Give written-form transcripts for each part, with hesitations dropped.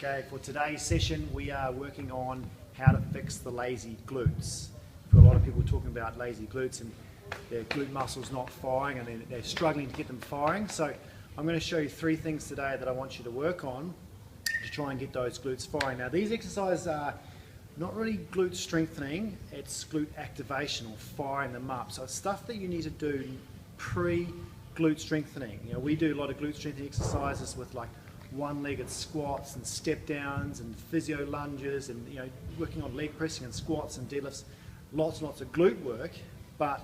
Okay, for today's session we are working on how to fix the lazy glutes. We've got a lot of people talking about lazy glutes and their glute muscles not firing and they're struggling to get them firing. So I'm going to show you 3 things today that I want you to work on to try and get those glutes firing. Now these exercises are not really glute strengthening, it's glute activation or firing them up. So it's stuff that you need to do pre-glute strengthening. You know, we do a lot of glute strengthening exercises with like one-legged squats and step downs and physio lunges and working on leg pressing and squats and deadlifts, lots and lots of glute work, but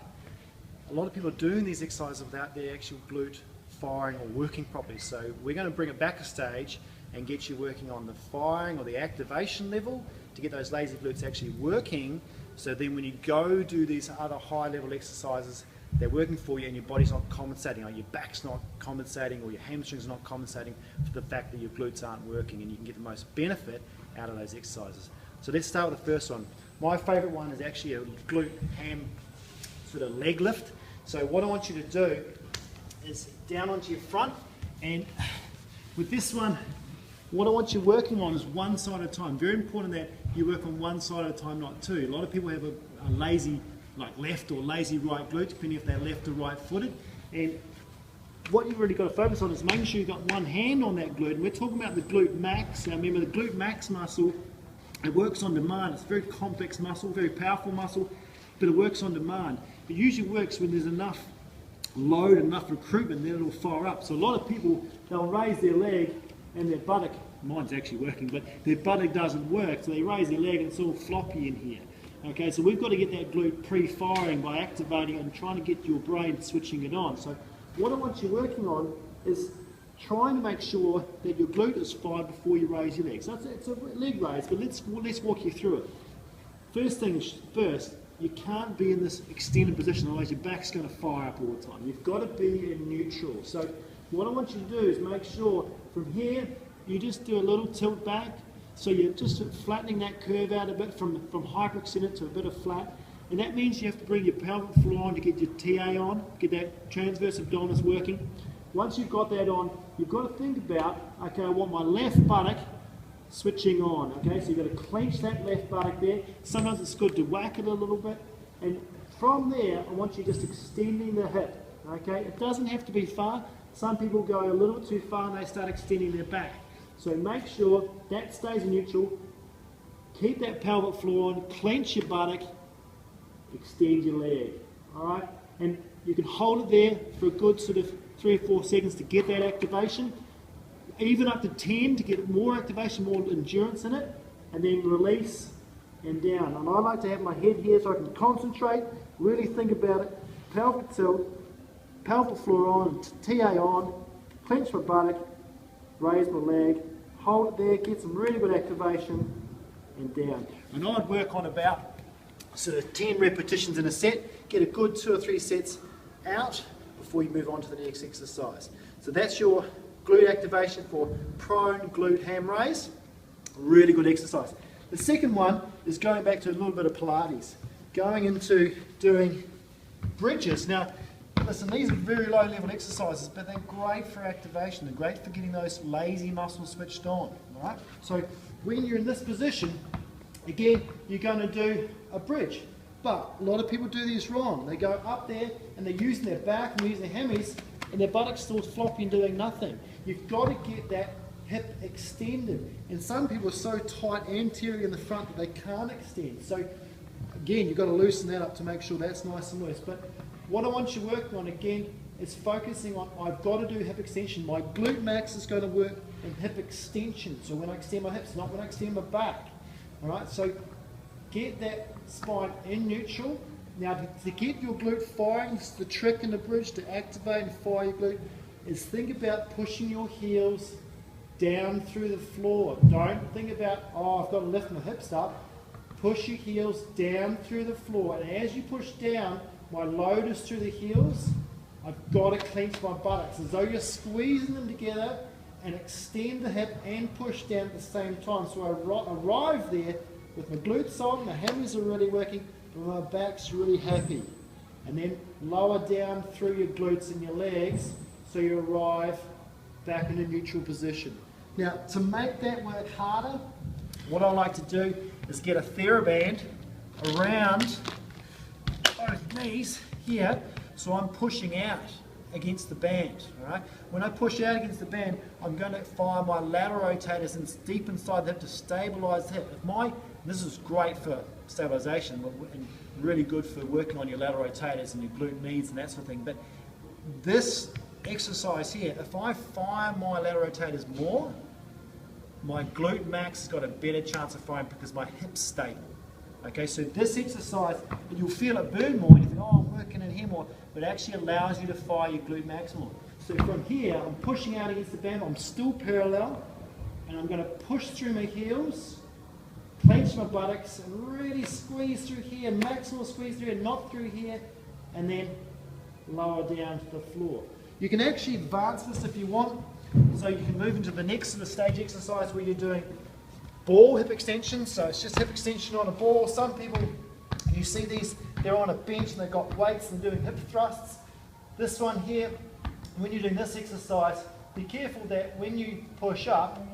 a lot of people are doing these exercises without their actual glute firing or working properly. So we're going to bring it back a stage and get you working on the firing or the activation level to get those lazy glutes actually working, so then when you go do these other high level exercises, they're working for you and your body's not compensating, or your back's not compensating, or your hamstrings are not compensating for the fact that your glutes aren't working, and you can get the most benefit out of those exercises. So let's start with the first one. My favourite one is actually a glute ham sort of leg lift. So what I want you to do is down onto your front, and with this one, what I want you working on is one side at a time. Very important that you work on one side at a time, not two. A lot of people have a lazy left or lazy right glute, depending if they're left or right footed. And what you've really got to focus on is making sure you've got one hand on that glute. And we're talking about the glute max. Now remember, the glute max muscle, it works on demand. It's a very complex muscle, very powerful muscle, but it works on demand. It usually works when there's enough load, enough recruitment, then it'll fire up. So a lot of people, they'll raise their leg and their buttock, mine's actually working, but their buttock doesn't work, so they raise their leg and it's all floppy in here. Okay, so we've got to get that glute pre-firing by activating it and trying to get your brain switching it on. So what I want you working on is trying to make sure that your glute is fired before you raise your leg. So it's a leg raise, but let's walk you through it. First things first, you can't be in this extended position, otherwise your back's going to fire up all the time. You've got to be in neutral. So what I want you to do is make sure from here, you just do a little tilt back. So you're just flattening that curve out a bit from hyperextended to a bit of flat. And that means you have to bring your pelvic floor on to get your TA on, get that transverse abdominis working. Once you've got that on, you've got to think about, okay, I want my left buttock switching on. Okay, so you've got to clench that left buttock there. Sometimes it's good to whack it a little bit. And from there, I want you just extending the hip. Okay, it doesn't have to be far. Some people go a little too far and they start extending their back. So make sure that stays in neutral, keep that pelvic floor on, clench your buttock, extend your leg, alright? And you can hold it there for a good sort of 3 or 4 seconds to get that activation, even up to 10 to get more activation, more endurance in it, and then release and down. And I like to have my head here so I can concentrate, really think about it, pelvic tilt, pelvic floor on, TA on, clench my buttock, raise my leg, hold it there, get some really good activation, and down. And I'd work on about sort of 10 repetitions in a set, get a good 2 or 3 sets out before you move on to the next exercise. So that's your glute activation for prone glute ham raise. Really good exercise. The second one is going back to a little bit of Pilates, going into doing bridges. Now, listen, these are very low level exercises, but they're great for activation. They're great for getting those lazy muscles switched on. Right? So when you're in this position, again, you're going to do a bridge. But a lot of people do this wrong. They go up there and they're using their back and using their hammies, and their buttocks still floppy and doing nothing. You've got to get that hip extended. And some people are so tight anterior in the front that they can't extend. So again, you've got to loosen that up to make sure that's nice and loose. But what I want you working on again is focusing on, I've got to do hip extension. My glute max is going to work in hip extension. So when I extend my hips, not when I extend my back. Alright, so get that spine in neutral. Now to get your glute firing, the trick in the bridge to activate and fire your glute is think about pushing your heels down through the floor. Don't think about, oh, I've got to lift my hips up. Push your heels down through the floor, and as you push down, my load is through the heels. I've got to clench my buttocks as though you're squeezing them together and extend the hip and push down at the same time. So I arrive there with my glutes on, my hammies are really working, but my back's really happy. And then lower down through your glutes and your legs so you arrive back in a neutral position. Now, to make that work harder, what I like to do is get a TheraBand around both knees here, so I'm pushing out against the band. All right? When I push out against the band, I'm going to fire my lateral rotators deep inside the hip to stabilise the hip. This is great for stabilisation and really good for working on your lateral rotators and your glute medius and that sort of thing. But this exercise here, if I fire my lateral rotators more, my glute max has got a better chance of firing because my hip's stable. Okay, so this exercise, you'll feel it burn more, and you think, oh, I'm working in here more, but it actually allows you to fire your glute max more. So from here, I'm pushing out against the band, I'm still parallel, and I'm going to push through my heels, clench my buttocks, and really squeeze through here, maximal squeeze through here, not through here, and then lower down to the floor. You can actually advance this if you want, so you can move into the next sort of stage exercise where you're doing ball hip extension. So it's just hip extension on a ball. Some people, you see these, they're on a bench and they've got weights and doing hip thrusts. This one here, when you're doing this exercise, be careful that when you push up,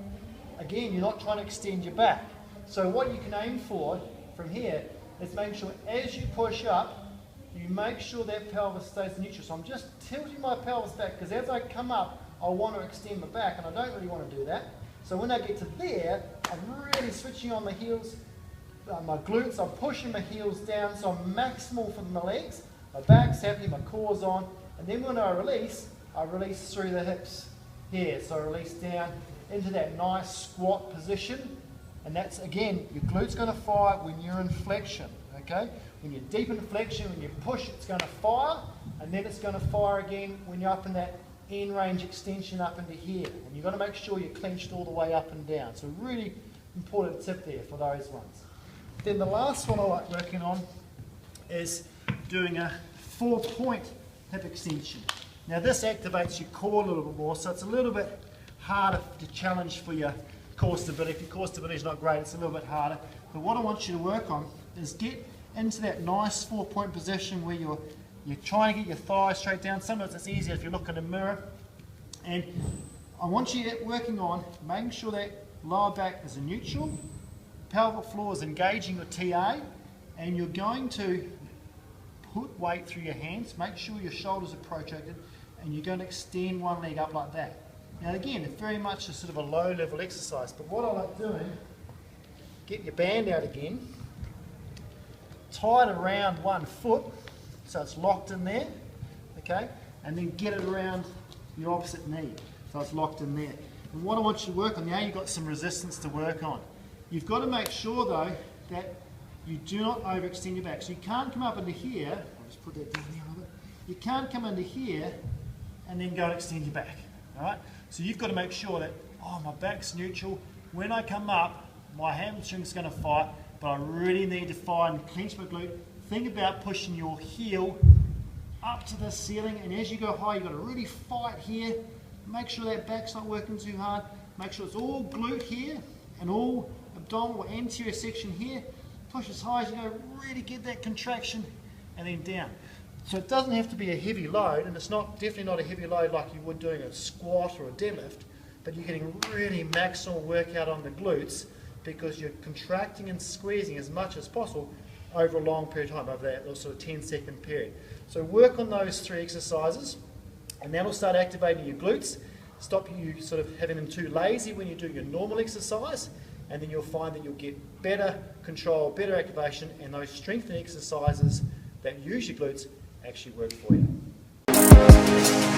again, you're not trying to extend your back. So what you can aim for from here is making sure as you push up, you make sure that pelvis stays neutral. So I'm just tilting my pelvis back because as I come up, I want to extend my back and I don't really want to do that. So when I get to there, I'm really switching on my heels, my glutes, I'm pushing my heels down so I'm maximal for my legs, my back's happy, my core's on, and then when I release through the hips here. So I release down into that nice squat position, and that's, again, your glute's going to fire when you're in flexion, okay? When you're deep in flexion, when you push, it's going to fire, and then it's going to fire again when you're up in that end range extension up into here. And you've got to make sure you're clenched all the way up and down. So really important tip there for those ones. Then the last one I like working on is doing a 4-point hip extension. Now this activates your core a little bit more, so it's a little bit harder to challenge for your core stability. If your core stability is not great, it's a little bit harder. But what I want you to work on is get into that nice 4-point position where you're trying to get your thighs straight down. Sometimes it's easier if you look in a mirror. And I want you working on making sure that lower back is neutral, pelvic floor is engaging your TA, and you're going to put weight through your hands, make sure your shoulders are protracted, and you're going to extend one leg up like that. Now again, it's very much a sort of a low level exercise, but what I like doing, get your band out again, tie it around one foot, so it's locked in there, okay, and then get it around your opposite knee, so it's locked in there. And what I want you to work on, now you've got some resistance to work on. You've got to make sure though that you do not overextend your back. So you can't come up into here, I'll just put that down there a little bit, you can't come into here and then go and extend your back, alright? So you've got to make sure that, oh, my back's neutral, when I come up, my hamstring's going to fight, but I really need to fire and clench my glute. Think about pushing your heel up to the ceiling, and as you go high, you've got to really fight here. Make sure that back's not working too hard. Make sure it's all glute here and all abdominal anterior section here. Push as high as you go, really get that contraction, and then down. So it doesn't have to be a heavy load, and it's definitely not a heavy load like you would doing a squat or a deadlift, but you're getting really maximal workout on the glutes because you're contracting and squeezing as much as possible over a long period of time, over that sort of 10-second period. So work on those 3 exercises, and that'll start activating your glutes, stop you sort of having them too lazy when you do your normal exercise, and then you'll find that you'll get better control, better activation, and those strengthening exercises that use your glutes actually work for you.